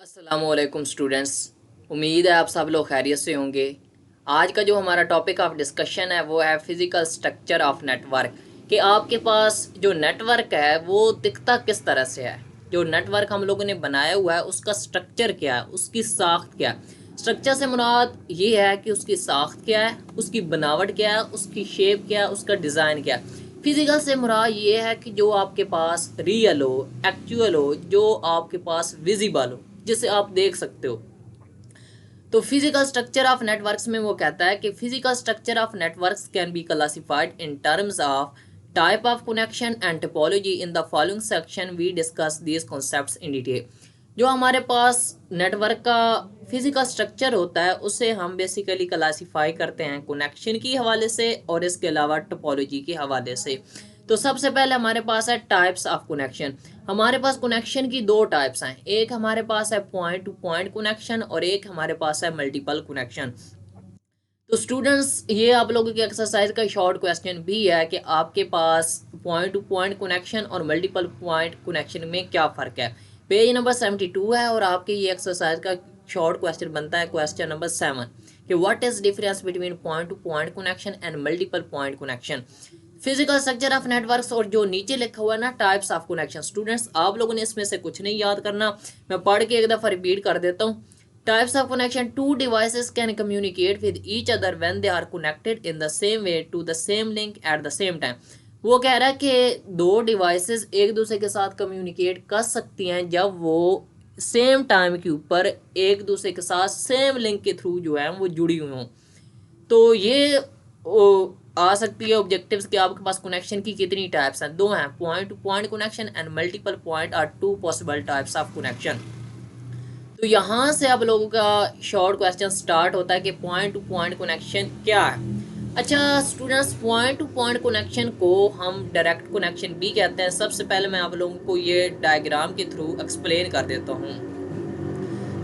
अस्सलामुअलैकुम स्टूडेंट्स। उम्मीद है आप सब लोग खैरियत से होंगे। आज का जो हमारा टॉपिक ऑफ डिस्कशन है वो है फिज़िकल स्ट्रक्चर ऑफ नेटवर्क। कि आपके पास जो नेटवर्क है वो दिखता किस तरह से है। जो नेटवर्क हम लोगों ने बनाया हुआ है उसका स्ट्रक्चर क्या है, उसकी साख्त क्या है। स्ट्रक्चर से मुराद ये है कि उसकी साख्त क्या है, उसकी बनावट क्या है, उसकी शेप क्या है, उसका डिज़ाइन क्या है। फिजिकल से मुराद ये है कि जो आपके पास रियल हो, एक्चुअल हो, जो आपके पास विजिबल हो, जिसे आप देख सकते हो। तो फिजिकल स्ट्रक्चर ऑफ नेटवर्क्स में वो कहता है कि physical structure of networks can be classified in terms of type of connection and topology. In the following section we discuss these concepts in detail. जो हमारे पास नेटवर्क का फिजिकल स्ट्रक्चर होता है उसे हम बेसिकली क्लासीफाई करते हैं कनेक्शन के हवाले से और इसके अलावा टोपोलॉजी के हवाले से। तो सबसे पहले हमारे पास है टाइप्स ऑफ कनेक्शन। हमारे पास कनेक्शन की दो टाइप्स हैं, एक हमारे पास है पॉइंट टू पॉइंट कनेक्शन और एक हमारे पास है मल्टीपल कनेक्शन। तो स्टूडेंट्स, ये आप लोगों की एक्सरसाइज का शॉर्ट क्वेश्चन भी है कि आपके पास पॉइंट टू पॉइंट कनेक्शन और मल्टीपल पॉइंट कनेक्शन में क्या फ़र्क है। पेज नंबर 72 है और आपके ये एक्सरसाइज का शॉर्ट क्वेश्चन बनता है क्वेश्चन नंबर 7 कि what is difference between point to point connection and multiple point connection. Physical structure of networks और जो नीचे लिखा हुआ है ना टाइप्स ऑफ कनेक्शन। स्टूडेंट्स, आप लोगों ने इसमें से कुछ नहीं याद करना, मैं पढ़ के एक दफ़ा रिपीट कर देता हूँ। Types of connection: two devices can communicate with each other when they are connected in the same way to the same link at the same time। वो कह रहा है कि दो डिवाइसेस एक दूसरे के साथ कम्युनिकेट कर सकती हैं जब वो सेम टाइम के ऊपर एक दूसरे के साथ सेम लिंक के थ्रू जो है वो जुड़ी हुई हों। तो ये आ सकती है ऑब्जेक्टिव्स कि आपके पास कनेक्शन की कितनी टाइप्स हैं। दो हैं, point to point connection and multiple point are two possible types of connection. तो यहाँ से आप लोगों का शॉर्ट क्वेश्चन स्टार्ट होता है कि पॉइंट टू पॉइंट कनेक्शन क्या है। अच्छा students, point to point connection को हम डायरेक्ट कनेक्शन भी कहते हैं। सबसे पहले मैं आप लोगों को ये डायग्राम के थ्रू एक्सप्लेन कर देता हूँ।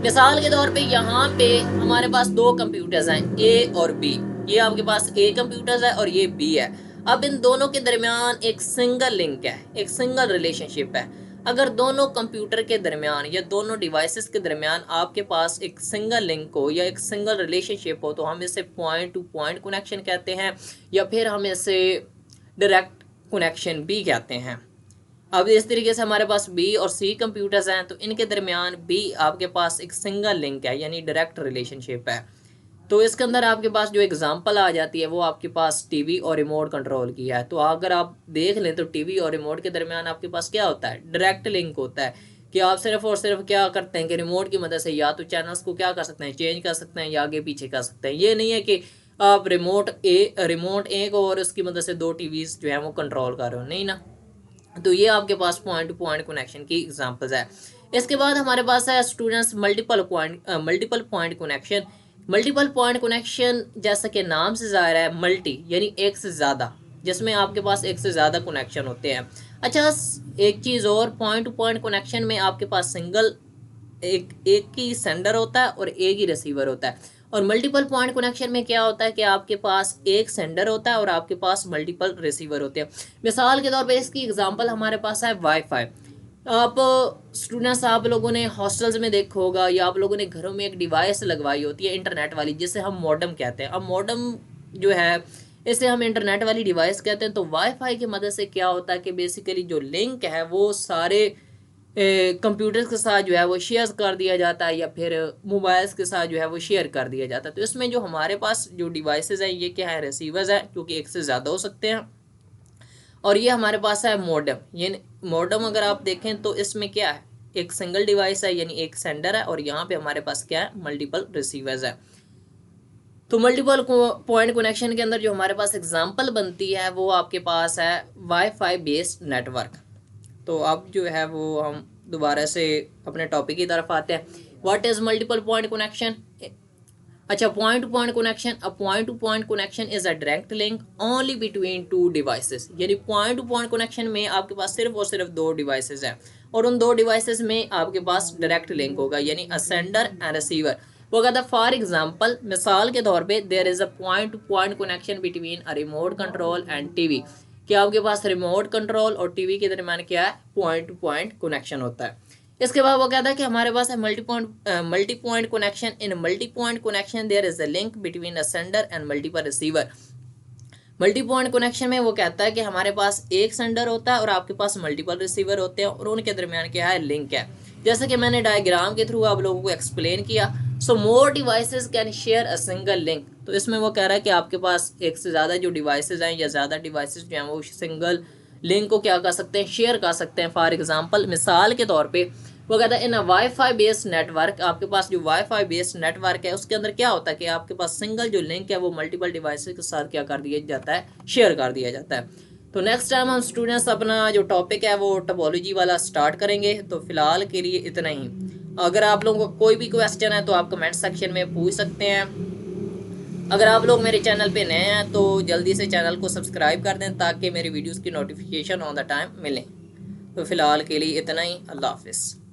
मिसाल के तौर पे यहाँ पे हमारे पास दो कंप्यूटर्स हैं, ए और बी। ये आपके पास ए कंप्यूटर्स है और ये बी है। अब इन दोनों के दरमियान एक सिंगल लिंक है, एक सिंगल रिलेशनशिप है। अगर दोनों कंप्यूटर के दरमियान या दोनों डिवाइसेस के दरमियान आपके पास एक सिंगल लिंक हो या एक सिंगल रिलेशनशिप हो तो हम इसे पॉइंट टू पॉइंट कनेक्शन कहते हैं या फिर हम इसे डायरेक्ट कनेक्शन भी कहते हैं। अब इस तरीके से हमारे पास बी और सी कंप्यूटर्स हैं तो इनके दरमियान भी आपके पास एक सिंगल लिंक है यानी डायरेक्ट रिलेशनशिप है। तो इसके अंदर आपके पास जो एग्जांपल आ जाती है वो आपके पास टीवी और रिमोट कंट्रोल की है। तो अगर आप देख लें तो टीवी और रिमोट के दरमियान आपके पास क्या होता है, डायरेक्ट लिंक होता है कि आप सिर्फ और सिर्फ क्या करते हैं कि रिमोट की मदद से या तो चैनल्स को क्या कर सकते हैं, चेंज कर सकते हैं या आगे पीछे कर सकते हैं। ये नहीं है कि आप रिमोट एक और उसकी मदद से दो टीवीज जो है वो कंट्रोल कर रहे हो, नहीं ना। तो ये आपके पास पॉइंट टू पॉइंट कनेक्शन की एग्जांपल्स है। इसके बाद हमारे पास है students multiple point connection. Multiple point connection जैसा कि नाम से ज़ाहिर है, मल्टी यानी एक से ज़्यादा, जिसमें आपके पास एक से ज़्यादा कनेक्शन होते हैं। अच्छा, एक चीज़ और, पॉइंट टू पॉइंट कनेक्शन में आपके पास सिंगल एक एक ही सेंडर होता है और एक ही रिसीवर होता है। और मल्टीपल पॉइंट कनेक्शन में क्या होता है कि आपके पास एक सेंडर होता है और आपके पास मल्टीपल रिसीवर होते हैं। मिसाल के तौर पे इसकी एग्जांपल हमारे पास है वाईफाई। आप स्टूडेंट्स, आप लोगों ने हॉस्टल्स में देखा होगा या आप लोगों ने घरों में एक डिवाइस लगवाई होती है इंटरनेट वाली, जिसे हम मॉडेम कहते हैं। अब मॉडेम जो है इसे हम इंटरनेट वाली डिवाइस कहते हैं। तो वाईफाई की मदद से क्या होता है कि बेसिकली जो लिंक है वो सारे कंप्यूटर्स के साथ जो है वो शेयर कर दिया जाता है या फिर मोबाइल्स के साथ जो है वो शेयर कर दिया जाता है। तो इसमें जो हमारे पास जो डिवाइसेस हैं ये क्या है, रिसीवर्स हैं, क्योंकि एक से ज़्यादा हो सकते हैं। और ये हमारे पास है मॉडेम। ये मॉडेम अगर आप देखें तो इसमें क्या है, एक सिंगल डिवाइस है यानी एक सेंडर है और यहाँ पे हमारे पास क्या है, मल्टीपल रिसीवर्स है। तो मल्टीपल पॉइंट कनेक्शन के अंदर जो हमारे पास एग्जांपल बनती है वो आपके पास है वाईफाई बेस्ड नेटवर्क। तो अब जो है वो हम दोबारा से अपने टॉपिक की तरफ आते हैं। What is multiple point connection. अच्छा, point to point connection, a point to point connection is a direct link only between two devices. यानी पॉइंट टू पॉइंट कनेक्शन में आपके पास सिर्फ और सिर्फ दो डिवाइसेस हैं और उन दो डिवाइसेस में आपके पास डायरेक्ट लिंक होगा यानी अ सेंडर एंड रिसीवर। वो कहता है फॉर एग्जाम्पल, मिसाल के तौर पे there is a point to point connection between a remote control and TV. क्या आपके पास रिमोट कंट्रोल और टीवी के दरमियान क्या है, पॉइंट टू पॉइंट कनेक्शन होता है। इसके बाद वो कहता है कि हमारे पास है multi point connection. In multi point connection there is a link between a sender and multiple receiver. Multi point connection में वो कहता है कि हमारे पास एक सेंडर होता है और आपके पास मल्टीपल रिसीवर होते हैं और उनके दरमियान क्या है, लिंक है। जैसे कि मैंने डायग्राम के थ्रू आप लोगों को एक्सप्लेन किया। So more devices can share a single link. तो इसमें वो कह रहा है कि आपके पास एक से ज़्यादा जो डिवाइसेस हैं या ज़्यादा डिवाइसेस जो हैं वो सिंगल लिंक को क्या कर सकते हैं, शेयर कर सकते हैं। फॉर एग्जांपल, मिसाल के तौर पे वो कहता है इन अ वाईफाई बेस्ड नेटवर्क, आपके पास जो वाईफाई बेस्ड नेटवर्क है उसके अंदर क्या होता है कि आपके पास सिंगल जो लिंक है वो मल्टीपल डिवाइसेस के साथ क्या कर दिया जाता है, शेयर कर दिया जाता है। तो नेक्स्ट टाइम हम स्टूडेंट्स अपना जो टॉपिक है वो टोपोलॉजी वाला स्टार्ट करेंगे। तो फिलहाल के लिए इतना ही। अगर आप लोगों को कोई भी क्वेश्चन है तो आप कमेंट सेक्शन में पूछ सकते हैं। अगर आप लोग मेरे चैनल पे नए हैं तो जल्दी से चैनल को सब्सक्राइब कर दें ताकि मेरी वीडियोस की नोटिफिकेशन ऑन द टाइम मिलें। तो फिलहाल के लिए इतना ही। अल्लाह हाफिज़।